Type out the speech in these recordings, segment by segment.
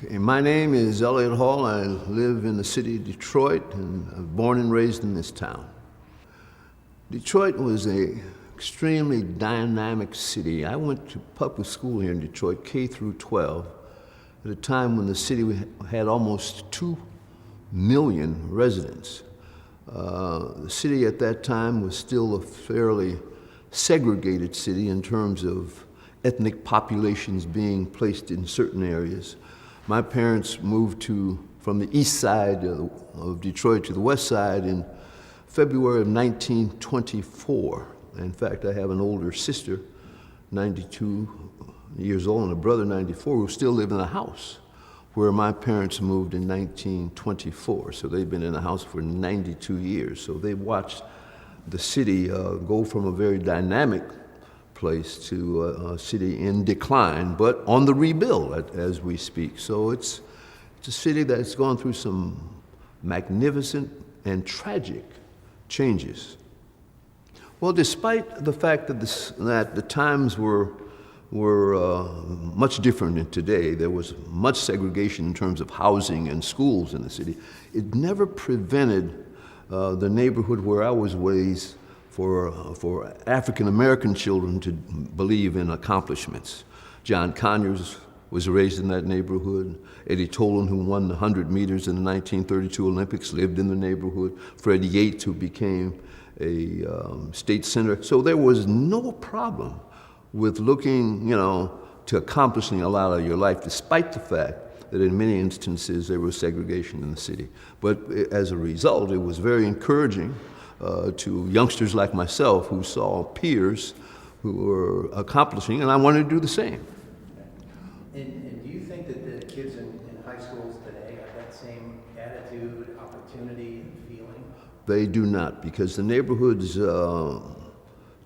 Okay, my name is Elliott Hall. I live in the city of Detroit, and I was born and raised in this town. Detroit was a extremely dynamic city. I went to public school here in Detroit, K through 12, at a time when the city had almost 2 million residents. The city at that time was still a fairly segregated city in terms of ethnic populations being placed in certain areas. My parents moved from the east side of Detroit to the west side in February of 1924. In fact, I have an older sister, 92 years old, and a brother, 94, who still live in the house where my parents moved in 1924. So they've been in the house for 92 years. So they've watched the city go from a very dynamic place to a city in decline, but on the rebuild as we speak. So it's a city that's gone through some magnificent and tragic changes. Well, despite the fact that the times were much different than today, there was much segregation in terms of housing and schools in the city, it never prevented the neighborhood where I was raised for African American children to believe in accomplishments. John Conyers was raised in that neighborhood. Eddie Tolan, who won the 100 meters in the 1932 Olympics, lived in the neighborhood. Freddie Yates, who became a state senator. So there was no problem with looking, to accomplishing a lot of your life, despite the fact that in many instances there was segregation in the city. But as a result, it was very encouraging to youngsters like myself who saw peers who were accomplishing, and I wanted to do the same. And do you think that the kids in high schools today have that same attitude, opportunity, and feeling? They do not, because the neighborhoods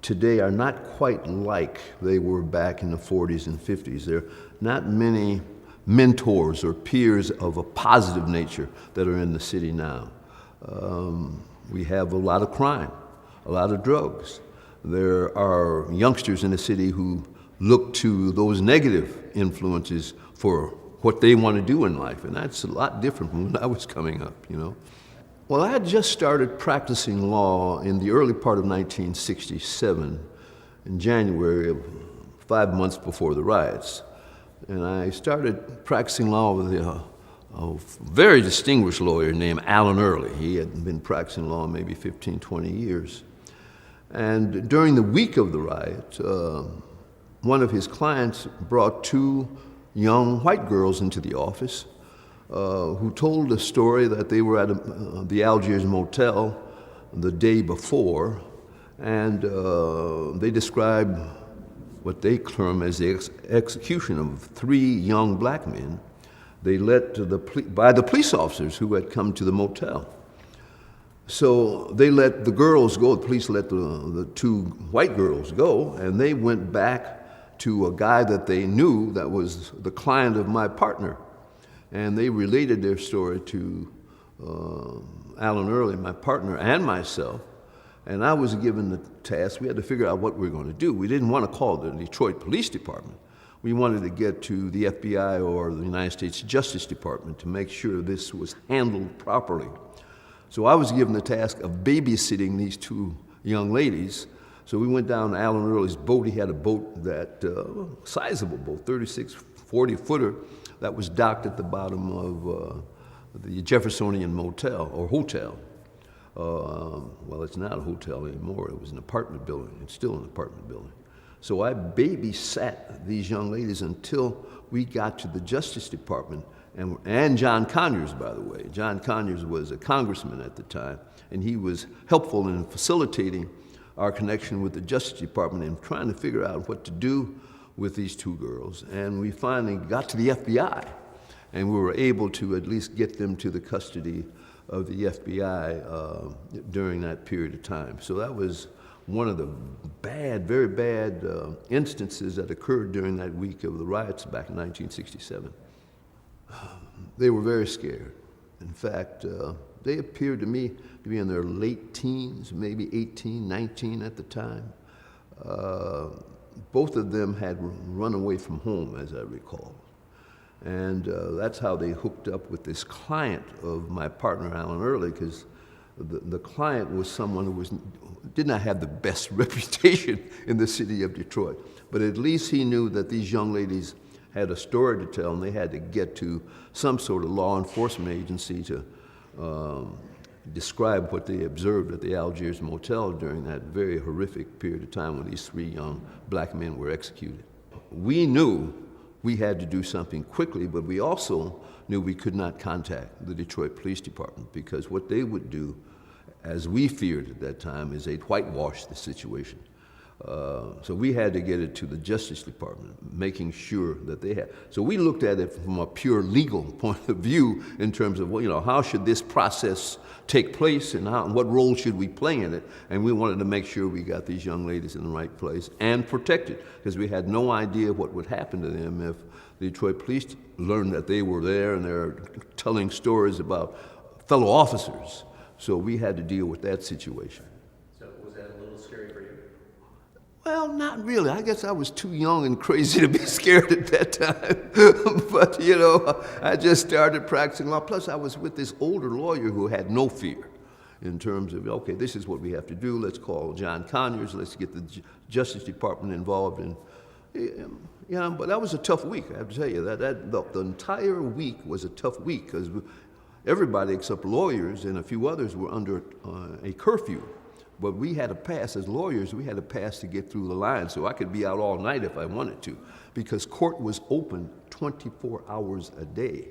today are not quite like they were back in the 40s and 50s. There are not many mentors or peers of a positive nature that are in the city now. We have a lot of crime, a lot of drugs. There are youngsters in the city who look to those negative influences for what they want to do in life, and that's a lot different from when I was coming up, Well, I had just started practicing law in the early part of 1967, in January, 5 months before the riots. And I started practicing law with a very distinguished lawyer named Allen Early. He had been practicing law maybe 15, 20 years. And during the week of the riot, one of his clients brought 2 young white girls into the office who told a story that they were at the Algiers Motel the day before, and they described what they term as the execution of 3 young black men. They by the police officers who had come to the motel. So they let the girls go. The police let the 2 white girls go, and they went back to a guy that they knew that was the client of my partner. And they related their story to Allen Early, my partner, and myself. And I was given the task. We had to figure out what we were going to do. We didn't want to call the Detroit Police Department. We wanted to get to the FBI or the United States Justice Department to make sure this was handled properly. So I was given the task of babysitting these 2 young ladies. So we went down to Allen Early's boat. He had a boat that, sizable boat, 36, 40-footer, that was docked at the bottom of the Jeffersonian Motel, or hotel. Well, it's not a hotel anymore. It was an apartment building. It's still an apartment building. So I babysat these young ladies until we got to the Justice Department, and John Conyers, by the way. John Conyers was a congressman at the time, and he was helpful in facilitating our connection with the Justice Department and trying to figure out what to do with these 2 girls. And we finally got to the FBI, and we were able to at least get them to the custody of the FBI during that period of time. So that was one of the very bad instances that occurred during that week of the riots back in 1967. They were very scared. In fact, they appeared to me to be in their late teens, maybe 18, 19 at the time. Both of them had run away from home, as I recall. And that's how they hooked up with this client of my partner, Alan Early, because the client was someone who did not have the best reputation in the city of Detroit. But at least he knew that these young ladies had a story to tell, and they had to get to some sort of law enforcement agency to describe what they observed at the Algiers Motel during that very horrific period of time when these 3 young black men were executed. We knew we had to do something quickly, but we also knew we could not contact the Detroit Police Department, because what they would do, as we feared at that time, is they'd whitewash the situation. So we had to get it to the Justice Department, making sure that they had. So we looked at it from a pure legal point of view in terms of, well, you know, how should this process take place and what role should we play in it? And we wanted to make sure we got these young ladies in the right place and protected, because we had no idea what would happen to them if the Detroit police learned that they were there and they're telling stories about fellow officers. So we had to deal with that situation. So was that a little scary for you? Well, not really. I guess I was too young and crazy to be scared at that time. But, you know, I just started practicing law. Plus, I was with this older lawyer who had no fear in terms of, okay, this is what we have to do. Let's call John Conyers. Let's get the Justice Department involved. And, you know, but that was a tough week, I have to tell you. The entire week was a tough week because everybody except lawyers and a few others were under a curfew. But we had to pass, as lawyers, we had to pass to get through the line, so I could be out all night if I wanted to, because court was open 24 hours a day,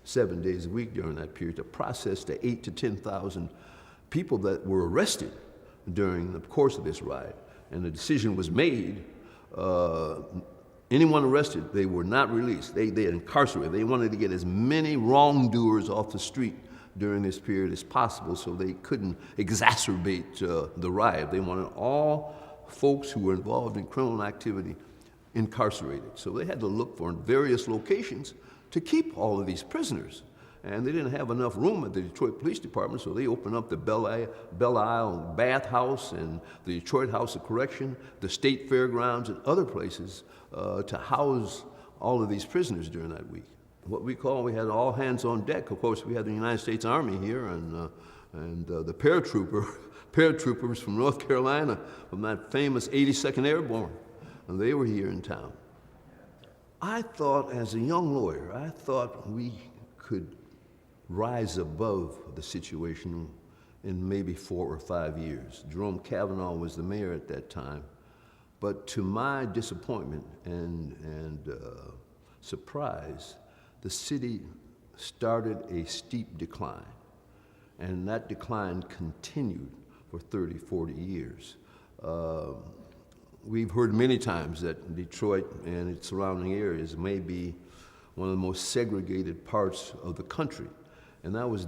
7 days a week during that period, to process the 8,000 to 10,000 people that were arrested during the course of this riot. And the decision was made, anyone arrested, they were not released. They incarcerated. They wanted to get as many wrongdoers off the street during this period as possible so they couldn't exacerbate the riot. They wanted all folks who were involved in criminal activity incarcerated. So they had to look for various locations to keep all of these prisoners. And they didn't have enough room at the Detroit Police Department, so they opened up the Belle Isle Bath House and the Detroit House of Correction, the State Fairgrounds, and other places to house all of these prisoners during that week. What we had all hands on deck. Of course, we had the United States Army here and the paratroopers from North Carolina, from that famous 82nd Airborne, and they were here in town. I thought, as a young lawyer, I thought we could rise above the situation in maybe 4 or 5 years. Jerome Kavanaugh was the mayor at that time, but to my disappointment and surprise, the city started a steep decline, and that decline continued for 30, 40 years. We've heard many times that Detroit and its surrounding areas may be one of the most segregated parts of the country, and that was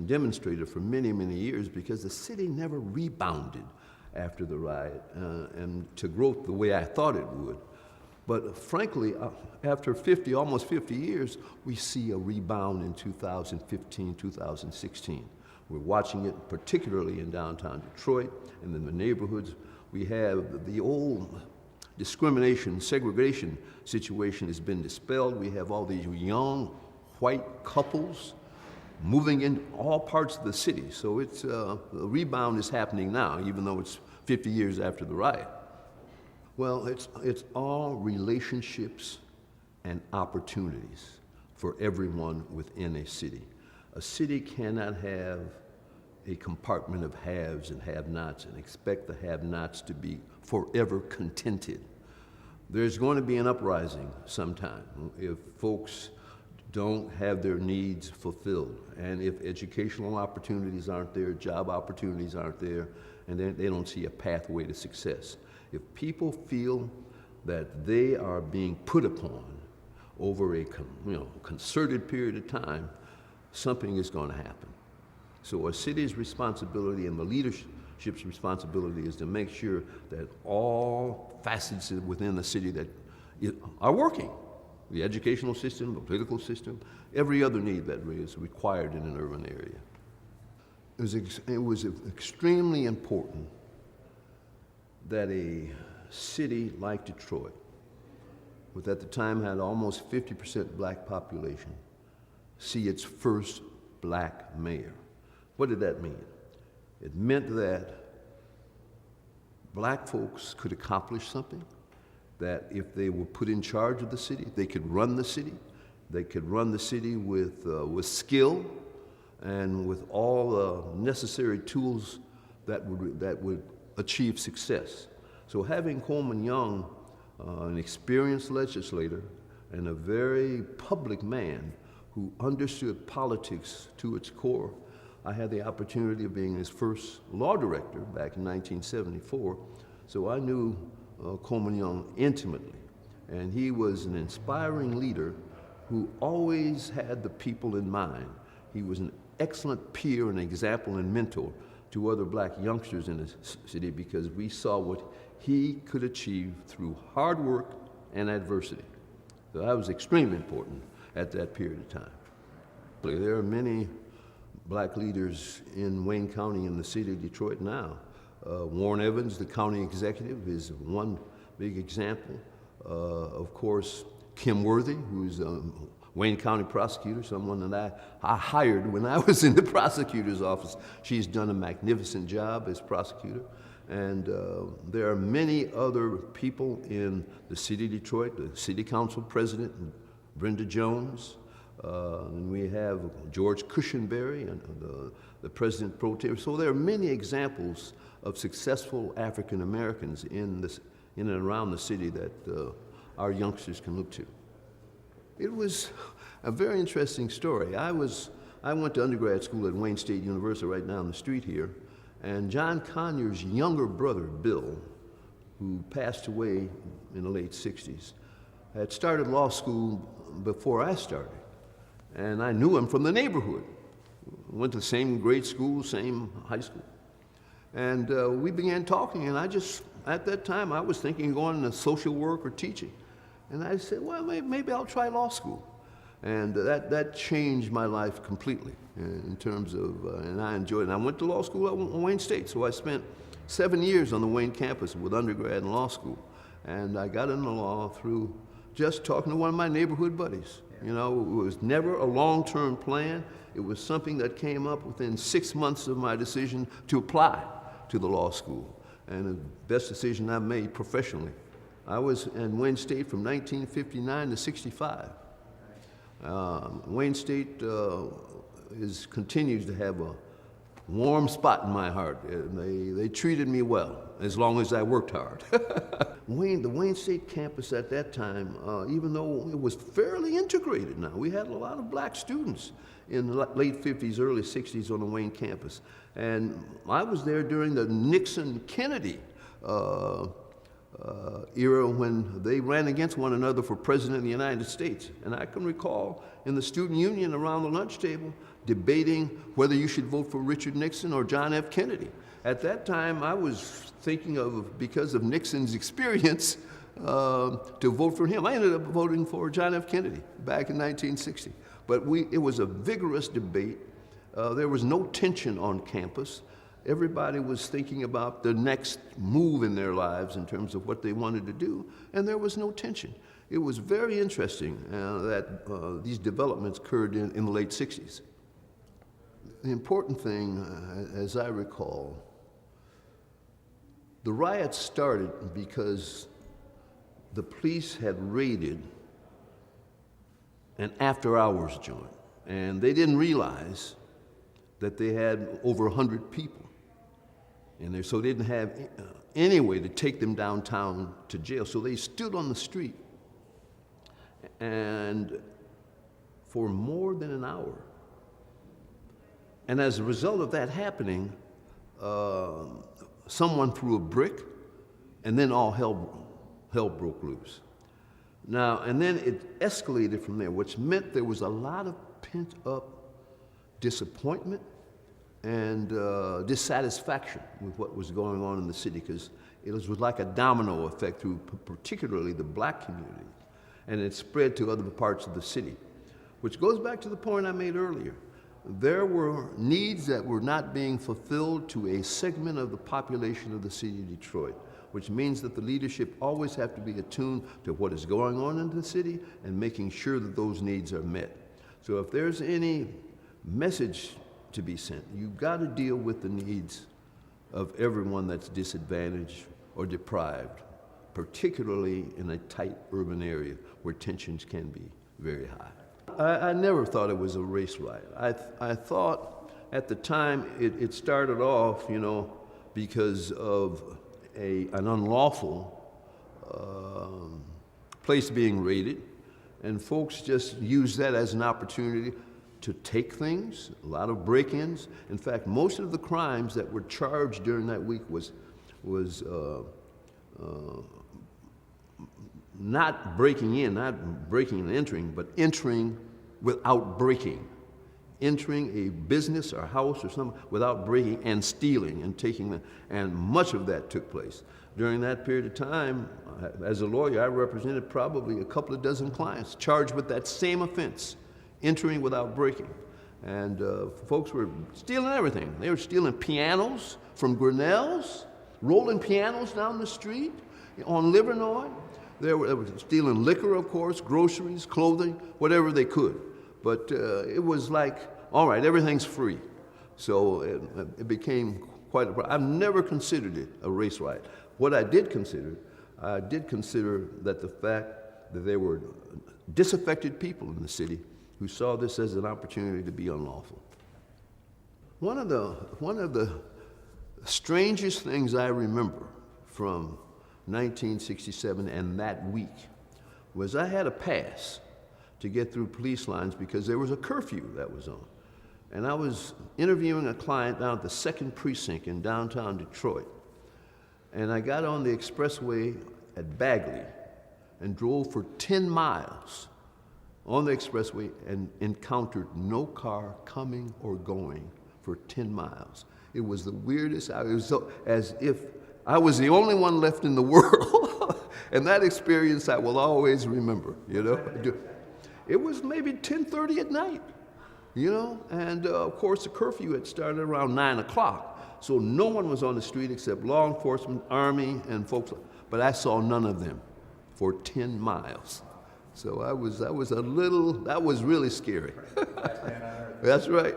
demonstrated for many, many years because the city never rebounded after the riot and to growth the way I thought it would. But frankly, after almost 50 years, we see a rebound in 2015, 2016. We're watching it particularly in downtown Detroit and in the neighborhoods. We have the old discrimination, segregation situation has been dispelled. We have all these young white couples moving in all parts of the city. So it's the rebound is happening now, even though it's 50 years after the riot. Well, it's all relationships and opportunities for everyone within a city. A city cannot have a compartment of haves and have-nots and expect the have-nots to be forever contented. There's going to be an uprising sometime if folks don't have their needs fulfilled, and if educational opportunities aren't there, job opportunities aren't there, and they don't see a pathway to success. If people feel that they are being put upon over a concerted period of time, something is going to happen. So a city's responsibility and the leadership's responsibility is to make sure that all facets within the city that are working, the educational system, the political system, every other need that is required in an urban area. It was extremely important that a city like Detroit which at the time had almost 50% black population, see its first black mayor. What did that mean? It meant that black folks could accomplish something, that if they were put in charge of the city, they could run the city. They could run the city with skill and with all the necessary tools that would achieve success. So having Coleman Young, an experienced legislator and a very public man who understood politics to its core, I had the opportunity of being his first law director back in 1974. So I knew Coleman Young intimately, and he was an inspiring leader who always had the people in mind. He was an excellent peer and example and mentor to other black youngsters in the city because we saw what he could achieve through hard work and adversity. So that was extremely important at that period of time. There are many black leaders in Wayne County in the city of Detroit now. Warren Evans, the county executive, is one big example. Of course, Kim Worthy, who's a Wayne County prosecutor, someone that I hired when I was in the prosecutor's office. She's done a magnificent job as prosecutor. And there are many other people in the city of Detroit, the city council president, Brenda Jones, and we have George Cushenberry, and the president pro tem. So there are many examples of successful African Americans in and around the city that our youngsters can look to. It was a very interesting story. I went to undergrad school at Wayne State University right down the street here, and John Conyers' younger brother, Bill, who passed away in the late 60s, had started law school before I started. And I knew him from the neighborhood. Went to the same grade school, same high school. And we began talking, and at that time, I was thinking of going into social work or teaching. And I said, well, maybe I'll try law school. And that changed my life completely in terms of, and I enjoyed it. And I went to law school at Wayne State, so I spent 7 years on the Wayne campus with undergrad and law school. And I got into law through just talking to one of my neighborhood buddies. You know, it was never a long-term plan. It was something that came up within 6 months of my decision to apply to the law school. And the best decision I made professionally. I was in Wayne State from 1959 to 65. Wayne State continues to have a warm spot in my heart. They treated me well as long as I worked hard. The Wayne State campus at that time, even though it was fairly integrated now, we had a lot of black students in the late 50s, early 60s on the Wayne campus. And I was there during the Nixon-Kennedy era when they ran against one another for president of the United States. And I can recall in the student union around the lunch table debating whether you should vote for Richard Nixon or John F. Kennedy. At that time, I was thinking of, because of Nixon's experience, to vote for him. I ended up voting for John F. Kennedy back in 1960. But it was a vigorous debate. There was no tension on campus. Everybody was thinking about the next move in their lives in terms of what they wanted to do, and there was no tension. It was very interesting that these developments occurred in the late 60s. The important thing, as I recall, the riots started because the police had raided an after-hours joint, and they didn't realize that they had over 100 people in there, so they didn't have any way to take them downtown to jail. So they stood on the street, and for more than an hour. And as a result of that happening, someone threw a brick, and then all hell broke loose. Now, and then it escalated from there, which meant there was a lot of pent-up disappointment and dissatisfaction with what was going on in the city, because it was like a domino effect through particularly the black community, and it spread to other parts of the city, which goes back to the point I made earlier. There were needs that were not being fulfilled to a segment of the population of the city of Detroit. which means that the leadership always have to be attuned to what is going on in the city and making sure that those needs are met. So if there's any message to be sent, you've got to deal with the needs of everyone that's disadvantaged or deprived, particularly in a tight urban area where tensions can be very high. I never thought it was a race riot. I thought at the time it started off, because of an unlawful place being raided, and folks just used that as an opportunity to take things, a lot of break-ins. In fact, most of the crimes that were charged during that week was not breaking in, not breaking and entering, but entering without breaking. Entering a business or house or something without breaking and stealing and taking them. And much of that took place. During that period of time, as a lawyer, I represented probably a couple of dozen clients charged with that same offense, entering without breaking. And folks were stealing everything. They were stealing pianos from Grinnell's, rolling pianos down the street on Livernois. They were stealing liquor, of course, groceries, clothing, whatever they could. But it was like, all right, everything's free. So it became quite a problem. I've never considered it a race riot. What I did consider that the fact that there were disaffected people in the city who saw this as an opportunity to be unlawful. One of the strangest things I remember from 1967 and that week was I had a pass to get through police lines because there was a curfew that was on. And I was interviewing a client down at the 2nd Precinct in downtown Detroit. And I got on the expressway at Bagley and drove for 10 miles on the expressway and encountered no car coming or going for 10 miles. It was the weirdest, it was as if I was the only one left in the world. And that experience I will always remember, It was maybe 10:30 at night, and of course the curfew had started around 9 o'clock. So no one was on the street except law enforcement, army, and folks, but I saw none of them for 10 miles. So that was really scary. Last man on earth. That's right.